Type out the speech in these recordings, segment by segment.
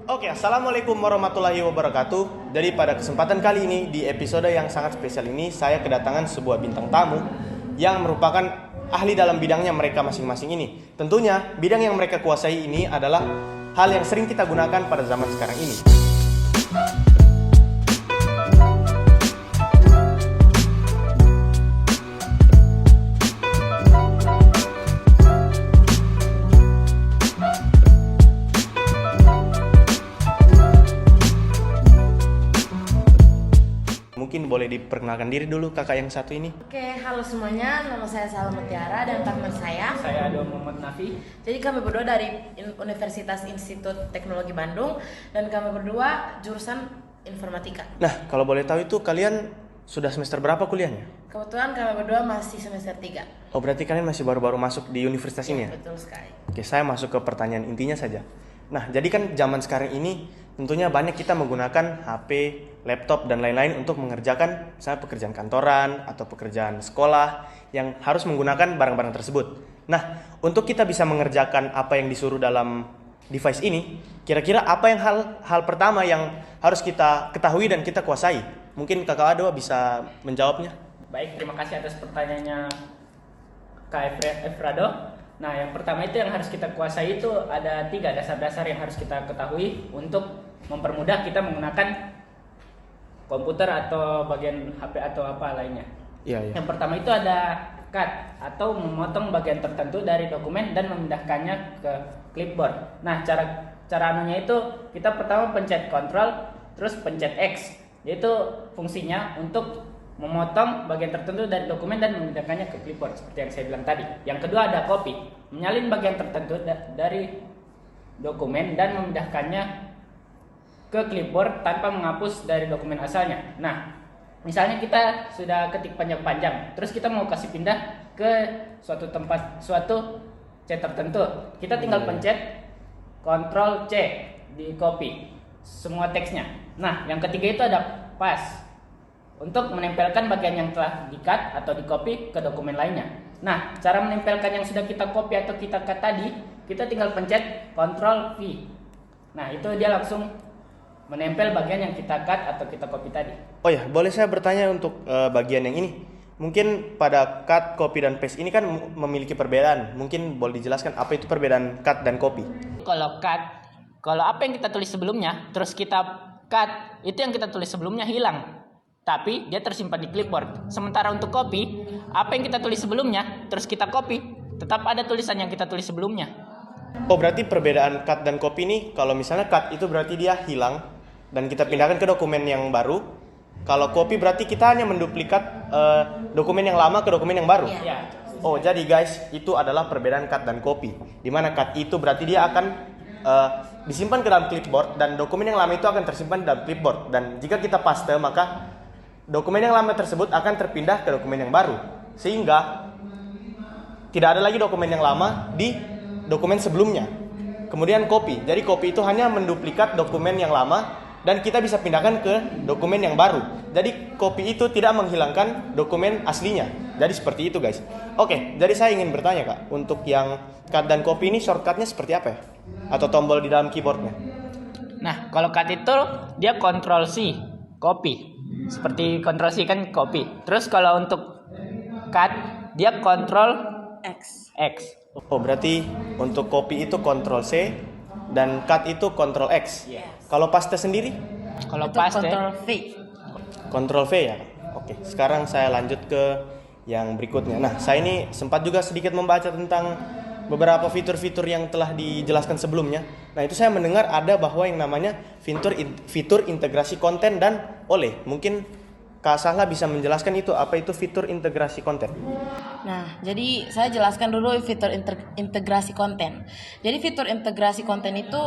Oke, assalamualaikum warahmatullahi wabarakatuh. Jadi pada kesempatan kali ini di episode yang sangat spesial ini saya kedatangan sebuah bintang tamu yang merupakan ahli dalam bidangnya mereka masing-masing ini. Tentunya bidang yang mereka kuasai ini adalah hal yang sering kita gunakan pada zaman sekarang ini. Mungkin boleh diperkenalkan diri dulu kakak yang satu ini. Oke, halo semuanya. Nama saya Salma Tiara dan partner saya. Saya Ado Muhammad Nafi. Jadi kami berdua dari Universitas Institut Teknologi Bandung dan kami berdua jurusan informatika. Nah, kalau boleh tahu itu kalian sudah semester berapa kuliahnya? Kebetulan kami berdua masih semester 3. Oh, berarti kalian masih baru-baru masuk di universitas ini ya? Betul sekali. Oke, saya masuk ke pertanyaan intinya saja. Nah, jadi kan zaman sekarang ini tentunya banyak kita menggunakan HP, laptop, dan lain-lain untuk mengerjakan misalnya pekerjaan kantoran atau pekerjaan sekolah yang harus menggunakan barang-barang tersebut. Nah, untuk kita bisa mengerjakan apa yang disuruh dalam device ini, kira-kira apa yang hal pertama yang harus kita ketahui dan kita kuasai? Mungkin Kakak Ado bisa menjawabnya. Baik, terima kasih atas pertanyaannya Kak Efrado. Nah, yang pertama itu yang harus kita kuasai itu ada 3 dasar-dasar yang harus kita ketahui untuk mempermudah kita menggunakan komputer atau bagian HP atau apa lainnya. Iya. Yang pertama itu ada cut atau memotong bagian tertentu dari dokumen dan memindahkannya ke clipboard. Nah, cara anunya itu kita pertama pencet Ctrl terus pencet X. Yaitu fungsinya untuk memotong bagian tertentu dari dokumen dan memindahkannya ke clipboard seperti yang saya bilang tadi. Yang kedua ada copy, menyalin bagian tertentu dari dokumen dan memindahkannya ke clipboard tanpa menghapus dari dokumen asalnya. Nah, misalnya kita sudah ketik panjang-panjang, terus kita mau kasih pindah ke suatu C tertentu, kita tinggal pencet Ctrl C di copy semua teksnya. Nah, yang ketiga itu ada paste untuk menempelkan bagian yang telah di-cut atau di-copy ke dokumen lainnya. Nah, cara menempelkan yang sudah kita copy atau kita cut tadi, kita tinggal pencet Ctrl V. Nah, itu dia langsung menempel bagian yang kita cut atau kita copy tadi. Oh ya, boleh saya bertanya untuk bagian yang ini? Mungkin pada cut, copy, dan paste ini kan memiliki perbedaan. Mungkin boleh dijelaskan apa itu perbedaan cut dan copy? Kalau apa yang kita tulis sebelumnya, terus kita cut, itu yang kita tulis sebelumnya hilang. Tapi dia tersimpan di clipboard. Sementara untuk copy, apa yang kita tulis sebelumnya, terus kita copy, tetap ada tulisan yang kita tulis sebelumnya. Oh, berarti perbedaan cut dan copy ini, kalau misalnya cut itu berarti dia hilang dan kita pindahkan ke dokumen yang baru. Kalau copy berarti kita hanya menduplikat dokumen yang lama ke dokumen yang baru. Ya. Oh, jadi guys, itu adalah perbedaan cut dan copy. Dimana cut itu berarti dia akan disimpan ke dalam clipboard dan dokumen yang lama itu akan tersimpan di dalam clipboard. Dan jika kita paste, maka dokumen yang lama tersebut akan terpindah ke dokumen yang baru. Sehingga tidak ada lagi dokumen yang lama di dokumen sebelumnya. Kemudian copy. Jadi copy itu hanya menduplikat dokumen yang lama dan kita bisa pindahkan ke dokumen yang baru. Jadi copy itu tidak menghilangkan dokumen aslinya. Jadi seperti itu guys. Oke, jadi saya ingin bertanya Kak, untuk yang cut dan copy ini shortcutnya seperti apa ya? Atau tombol di dalam keyboardnya? Nah, kalau cut itu dia Ctrl C, copy. Seperti Ctrl C kan copy. Terus kalau untuk cut dia Ctrl X. Oh, berarti untuk copy itu Ctrl C dan cut itu Ctrl X. Yes. Kalau paste sendiri? Kalau Itu paste Ctrl V. Ctrl V ya. Oke, sekarang saya lanjut ke yang berikutnya. Nah, saya ini sempat juga sedikit membaca tentang beberapa fitur-fitur yang telah dijelaskan sebelumnya. Nah, itu saya mendengar ada bahwa yang namanya fitur integrasi konten dan OLE. Mungkin Kak Sahla bisa menjelaskan itu, apa itu fitur integrasi konten? Nah, jadi saya jelaskan dulu fitur integrasi konten. Jadi fitur integrasi konten itu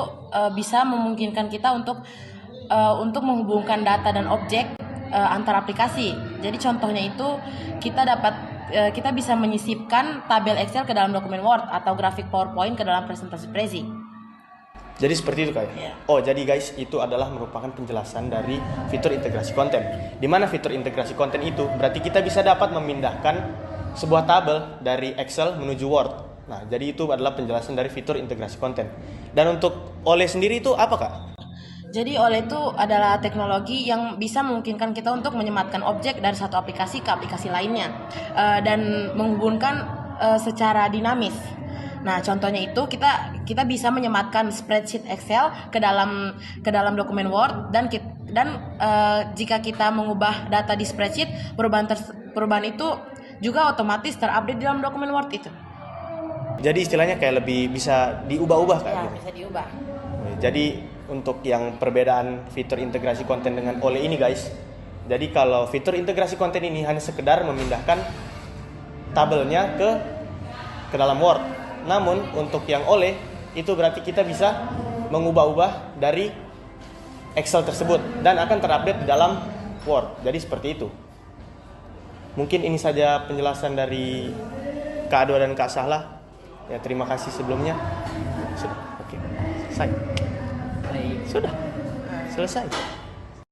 bisa memungkinkan kita untuk menghubungkan data dan objek antar aplikasi. Jadi contohnya itu kita bisa menyisipkan tabel Excel ke dalam dokumen Word atau grafik PowerPoint ke dalam presentasi Prezi. Jadi seperti itu Kak. Yeah. Oh, jadi guys, itu adalah merupakan penjelasan dari fitur integrasi konten. Di mana fitur integrasi konten itu berarti kita bisa dapat memindahkan sebuah tabel dari Excel menuju Word. Nah, jadi itu adalah penjelasan dari fitur integrasi konten. Dan untuk OLE sendiri itu apa Kak? Jadi OLE itu adalah teknologi yang bisa memungkinkan kita untuk menyematkan objek dari satu aplikasi ke aplikasi lainnya dan menghubungkan secara dinamis. Nah, contohnya itu kita bisa menyematkan spreadsheet Excel ke dalam dokumen Word dan jika kita mengubah data di spreadsheet, perubahan itu juga otomatis terupdate di dalam dokumen Word itu. Jadi istilahnya kayak lebih bisa diubah-ubah kan? Ya, gitu. bisa diubah. Jadi untuk yang perbedaan fitur integrasi konten dengan OLE ini guys, jadi kalau fitur integrasi konten ini hanya sekedar memindahkan tabelnya ke dalam Word. Namun untuk yang OLE itu berarti kita bisa mengubah-ubah dari Excel tersebut dan akan terupdate dalam Word. Jadi seperti itu. Mungkin ini saja penjelasan dari Kak Ado dan Kak Sahla. Ya, terima kasih sebelumnya. Sudah. Oke. Selesai. Baik. Sudah. Selesai.